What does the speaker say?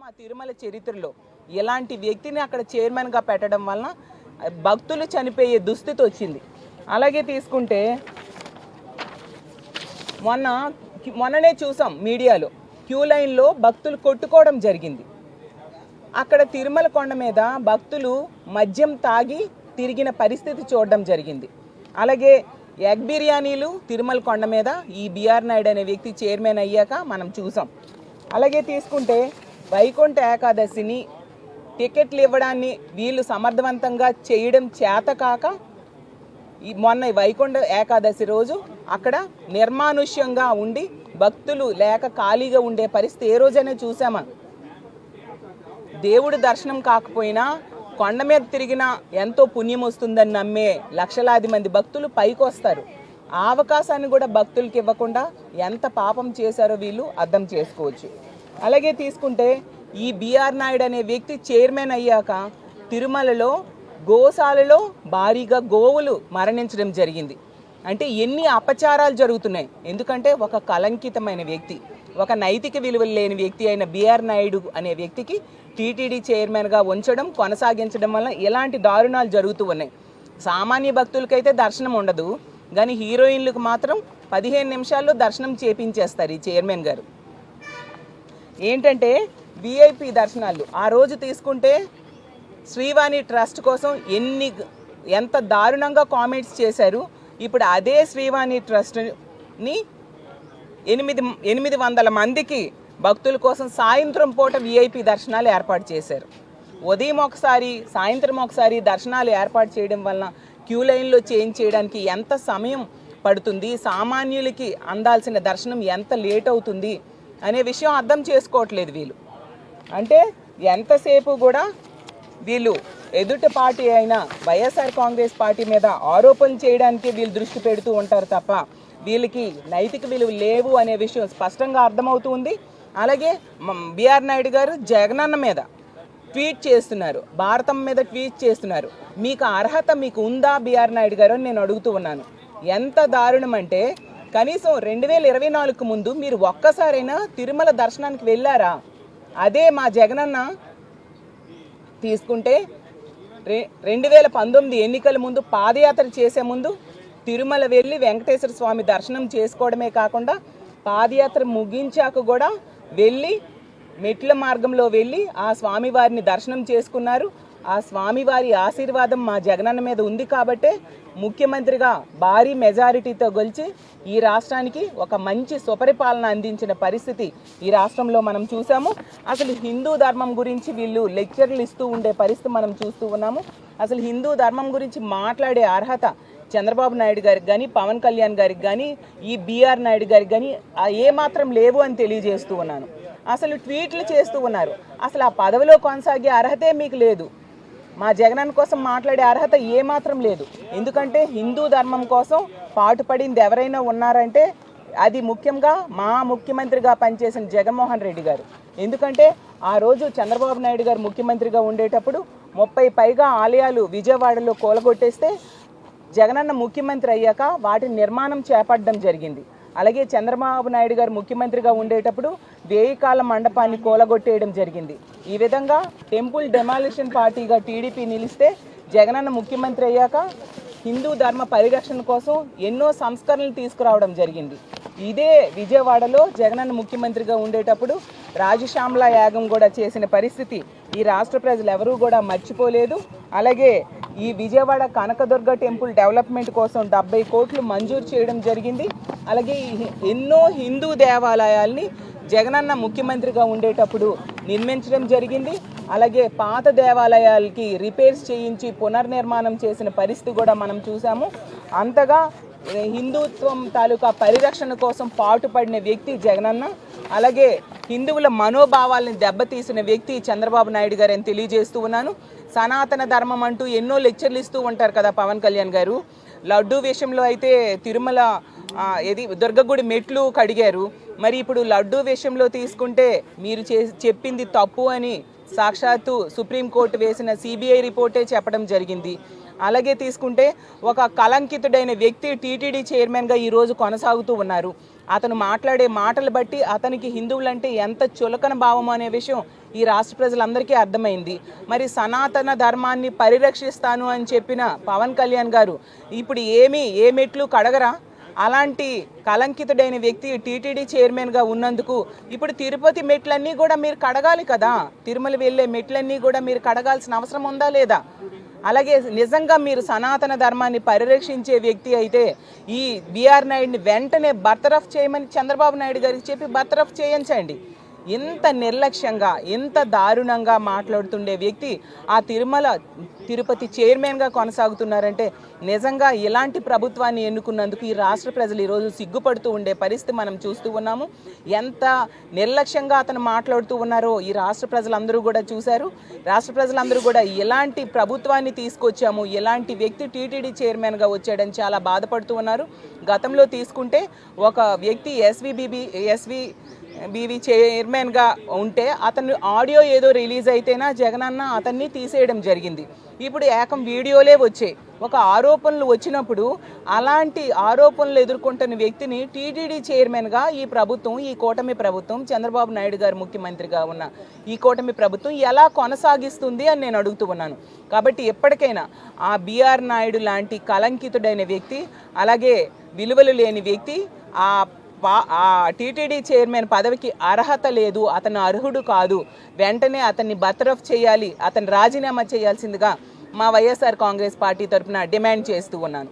ఆ తిరుమల చరిత్రలో ఇలాంటి వ్యక్తిని అక్కడ చైర్మన్గా పెట్టడం వలన భక్తులు చనిపోయే దుస్థితి వచ్చింది. అలాగే తీసుకుంటే మొన్ననే చూసాం మీడియాలో క్యూ లైన్లో భక్తులు కొట్టుకోవడం జరిగింది. అక్కడ తిరుమల కొండ మీద భక్తులు మద్యం తాగి తిరిగిన పరిస్థితి చూడడం జరిగింది. అలాగే ఎగ్ బిర్యానీలు తిరుమల కొండ మీద ఈ బిఆర్ నాయుడు అనే వ్యక్తి చైర్మన్ అయ్యాక మనం చూసాం. అలాగే తీసుకుంటే వైకుంఠ ఏకాదశిని టికెట్లు ఇవ్వడాన్ని వీళ్ళు సమర్థవంతంగా చేయడం చేతకాక మొన్న వైకుంఠ ఏకాదశి రోజు అక్కడ నిర్మానుష్యంగా ఉండి భక్తులు లేక ఖాళీగా ఉండే పరిస్థితి ఏ రోజైనా చూసామా? దేవుడి దర్శనం కాకపోయినా కొండ మీద తిరిగినా ఎంతో పుణ్యం వస్తుందని నమ్మే లక్షలాది మంది భక్తులు పైకి వస్తారు. ఆ అవకాశాన్ని కూడా భక్తులకి ఇవ్వకుండా ఎంత పాపం చేశారో వీళ్ళు అర్థం చేసుకోవచ్చు. అలాగే తీసుకుంటే ఈ బిఆర్ నాయుడు అనే వ్యక్తి చైర్మన్ అయ్యాక తిరుమలలో గోశాలలో భారీగా గోవులు మరణించడం జరిగింది. అంటే ఎన్ని అపచారాలు జరుగుతున్నాయి. ఎందుకంటే ఒక కలంకితమైన వ్యక్తి, ఒక నైతిక విలువలు లేని వ్యక్తి అయిన బిఆర్ నాయుడు అనే వ్యక్తికి టీటీడీ చైర్మన్గా ఉంచడం కొనసాగించడం వల్ల ఎలాంటి దారుణాలు జరుగుతూ ఉన్నాయి. సామాన్య భక్తులకైతే దర్శనం ఉండదు, కానీ హీరోయిన్లకు మాత్రం 15 నిమిషాల్లో దర్శనం చేపించేస్తారు ఈ చైర్మన్ గారు. ఏంటంటే విఐపి దర్శనాలు ఆ రోజు తీసుకుంటే శ్రీవాణి ట్రస్ట్ కోసం ఎంత దారుణంగా కామెంట్స్ చేశారు. ఇప్పుడు అదే శ్రీవాణి ట్రస్ట్ని 800 మందికి భక్తుల కోసం సాయంత్రం పూట విఐపి దర్శనాలు ఏర్పాటు చేశారు. ఉదయం ఒకసారి సాయంత్రం ఒకసారి దర్శనాలు ఏర్పాటు చేయడం వలన క్యూ లైన్లో చేంజ్ చేయడానికి ఎంత సమయం పడుతుంది, సామాన్యులకి అందాల్సిన దర్శనం ఎంత లేట్ అవుతుంది అనే విషయం అర్థం చేసుకోవట్లేదు వీళ్ళు. అంటే ఎంతసేపు కూడా వీళ్ళు ఎదుటి పార్టీ అయిన వైఎస్ఆర్ కాంగ్రెస్ పార్టీ మీద ఆరోపణలు చేయడానికి వీళ్ళు దృష్టి పెడుతూ ఉంటారు తప్ప వీళ్ళకి నైతిక విలువ లేవు అనే విషయం స్పష్టంగా అర్థమవుతుంది. అలాగే బిఆర్ నాయుడు గారు జగనన్న మీద ట్వీట్ చేస్తున్నారు, భారతం మీద ట్వీట్ చేస్తున్నారు. మీకు అర్హత మీకు ఉందా బిఆర్ నాయుడు గారు అని నేను అడుగుతూ ఉన్నాను. ఎంత దారుణం అంటే కనీసం 2024 ముందు మీరు ఒక్కసారైనా తిరుమల దర్శనానికి వెళ్ళారా? అదే మా జగనన్న తీసుకుంటే 2019 ఎన్నికల ముందు పాదయాత్ర చేసే ముందు తిరుమల వెళ్ళి వెంకటేశ్వర స్వామి దర్శనం చేసుకోవడమే కాకుండా పాదయాత్ర ముగించాక కూడా వెళ్ళి మెట్ల మార్గంలో వెళ్ళి ఆ స్వామివారిని దర్శనం చేసుకున్నారు. ఆ స్వామివారి ఆశీర్వాదం మా జగనన్న మీద ఉంది కాబట్టే ముఖ్యమంత్రిగా భారీ మెజారిటీతో గెలిచి ఈ రాష్ట్రానికి ఒక మంచి సుపరిపాలన అందించిన పరిస్థితి ఈ రాష్ట్రంలో మనం చూసాము. అసలు హిందూ ధర్మం గురించి వీళ్ళు లెక్చర్లు ఇస్తూ ఉండే పరిస్థితి మనం చూస్తూ ఉన్నాము. అసలు హిందూ ధర్మం గురించి మాట్లాడే అర్హత చంద్రబాబు నాయుడు గారికి కానీ పవన్ కళ్యాణ్ గారికి కానీ ఈ బిఆర్ నాయుడు గారికి కానీ ఏమాత్రం లేవు అని తెలియజేస్తూ ఉన్నాను. అసలు ట్వీట్లు చేస్తూ ఉన్నారు. అసలు ఆ పదవిలో కొనసాగే అర్హతే మీకు లేదు. మా జగనన్న కోసం మాట్లాడే అర్హత ఏమాత్రం లేదు. ఎందుకంటే హిందూ ధర్మం కోసం పాటుపడింది ఎవరైనా ఉన్నారంటే అది ముఖ్యంగా మా ముఖ్యమంత్రిగా పనిచేసిన జగన్మోహన్ రెడ్డి గారు. ఎందుకంటే ఆ రోజు చంద్రబాబు నాయుడు గారు ముఖ్యమంత్రిగా ఉండేటప్పుడు 30 పైగా ఆలయాలు విజయవాడలో కూలగొట్టేస్తే జగనన్న ముఖ్యమంత్రి అయ్యాక వాటి నిర్మాణం చేపట్టడం జరిగింది. అలాగే చంద్రబాబు నాయుడు గారు ముఖ్యమంత్రిగా ఉండేటప్పుడు 1000 కాల మండపాన్ని కూలగొట్టేయడం జరిగింది. ఈ విధంగా టెంపుల్ డెమాలిషన్ పార్టీగా టీడీపీ నిలిస్తే జగనన్న ముఖ్యమంత్రి అయ్యాక హిందూ ధర్మ పరిరక్షణ కోసం ఎన్నో సంస్కరణలు తీసుకురావడం జరిగింది. ఇదే విజయవాడలో జగనన్న ముఖ్యమంత్రిగా ఉండేటప్పుడు రాజశ్యామల యాగం కూడా చేసిన పరిస్థితి ఈ రాష్ట్ర ప్రజలు ఎవరూ కూడా మర్చిపోలేదు. అలాగే ఈ విజయవాడ కనకదుర్గ టెంపుల్ డెవలప్మెంట్ కోసం 70 కోట్లు మంజూరు చేయడం జరిగింది. అలాగే ఎన్నో హిందూ దేవాలయాల్ని జగనన్న ముఖ్యమంత్రిగా ఉండేటప్పుడు నిర్మించడం జరిగింది. అలాగే పాత దేవాలయాలకి రిపేర్స్ చేయించి పునర్నిర్మాణం చేసిన పరిస్థితి కూడా మనం చూసాము. అంతగా హిందుత్వం తాలూకా పరిరక్షణ కోసం పాటుపడిన వ్యక్తి జగనన్న. అలాగే హిందువుల మనోభావాలను దెబ్బతీసిన వ్యక్తి చంద్రబాబు నాయుడు గారు అని తెలియజేస్తూ ఉన్నాను. సనాతన ధర్మం అంటూ ఎన్నో లెక్చర్లు ఇస్తూ ఉంటారు కదా పవన్ కళ్యాణ్ గారు. లడ్డూ విషయంలో అయితే తిరుమల దుర్గగుడి మెట్లు కడిగారు. మరి ఇప్పుడు లడ్డూ విషయంలో తీసుకుంటే మీరు చెప్పింది తప్పు అని సాక్షాత్తు సుప్రీంకోర్టు వేసిన సిబిఐ రిపోర్టే చెప్పడం జరిగింది. అలాగే తీసుకుంటే ఒక కలంకితుడైన వ్యక్తి టీటీడీ చైర్మన్గా ఈరోజు కొనసాగుతూ ఉన్నారు. అతను మాట్లాడే మాటలు బట్టి అతనికి హిందువులంటే ఎంత చులకన భావం అనే విషయం ఈ రాష్ట్ర ప్రజలందరికీ అర్థమైంది. మరి సనాతన ధర్మాన్ని పరిరక్షిస్తాను అని చెప్పిన పవన్ కళ్యాణ్ గారు ఇప్పుడు ఏ మెట్లు కడగరా? అలాంటి కలంకితుడైన వ్యక్తి టీటీడీ చైర్మన్గా ఉన్నందుకు ఇప్పుడు తిరుపతి మెట్లన్నీ కూడా మీరు కడగాలి కదా. తిరుమల వెళ్ళే మెట్లన్నీ కూడా మీరు కడగాల్సిన అవసరం ఉందా లేదా? అలాగే నిజంగా మీరు సనాతన ధర్మాన్ని పరిరక్షించే వ్యక్తి అయితే ఈ బిఆర్ నాయుడిని వెంటనే బర్తరఫ్ చేయమని చంద్రబాబు నాయుడు గారికి చెప్పి బర్తరఫ్ చేయించండి. ఇంత నిర్లక్ష్యంగా ఇంత దారుణంగా మాట్లాడుతుండే వ్యక్తి ఆ తిరుపతి చైర్మన్గా కొనసాగుతున్నారంటే నిజంగా ఇలాంటి ప్రభుత్వాన్ని ఎన్నుకున్నందుకు ఈ రాష్ట్ర ప్రజలు ఈరోజు సిగ్గుపడుతూ ఉండే పరిస్థితి మనం చూస్తూ ఉన్నాము. ఎంత నిర్లక్ష్యంగా అతను మాట్లాడుతూ ఉన్నారో ఈ రాష్ట్ర ప్రజలందరూ కూడా చూశారు. రాష్ట్ర ప్రజలందరూ కూడా ఎలాంటి ప్రభుత్వాన్ని తీసుకొచ్చాము, ఎలాంటి వ్యక్తి టీటీడీ చైర్మన్గా వచ్చాడని చాలా బాధపడుతూ ఉన్నారు. గతంలో తీసుకుంటే ఒక వ్యక్తి ఎస్వీబీవీ చైర్మన్గా ఉంటే అతను ఆడియో ఏదో రిలీజ్ అయితేనా జగనన్న అతన్ని తీసేయడం జరిగింది. ఇప్పుడు ఏకం వీడియోలే వచ్చాయి. ఒక ఆరోపణలు వచ్చినప్పుడు అలాంటి ఆరోపణలు ఎదుర్కొంటున్న వ్యక్తిని టీటీడీ చైర్మన్గా ఈ ప్రభుత్వం, ఈ కూటమి ప్రభుత్వం, చంద్రబాబు నాయుడు గారు ముఖ్యమంత్రిగా ఉన్న ఈ కూటమి ప్రభుత్వం ఎలా కొనసాగిస్తుంది అని నేను అడుగుతూ ఉన్నాను. కాబట్టి ఎప్పటికైనా ఆ బిఆర్ నాయుడు లాంటి కలంకితుడైన వ్యక్తి, అలాగే విలువలు లేని వ్యక్తి ఆ టీటీడీ చైర్మన్ పదవికి అర్హత లేదు, అతను అర్హుడు కాదు, వెంటనే అతన్ని బర్తరఫ్ చేయాలి, అతను రాజీనామా చేయాల్సిందిగా మా వైఎస్ఆర్ కాంగ్రెస్ పార్టీ తరఫున డిమాండ్ చేస్తూ ఉన్నాను.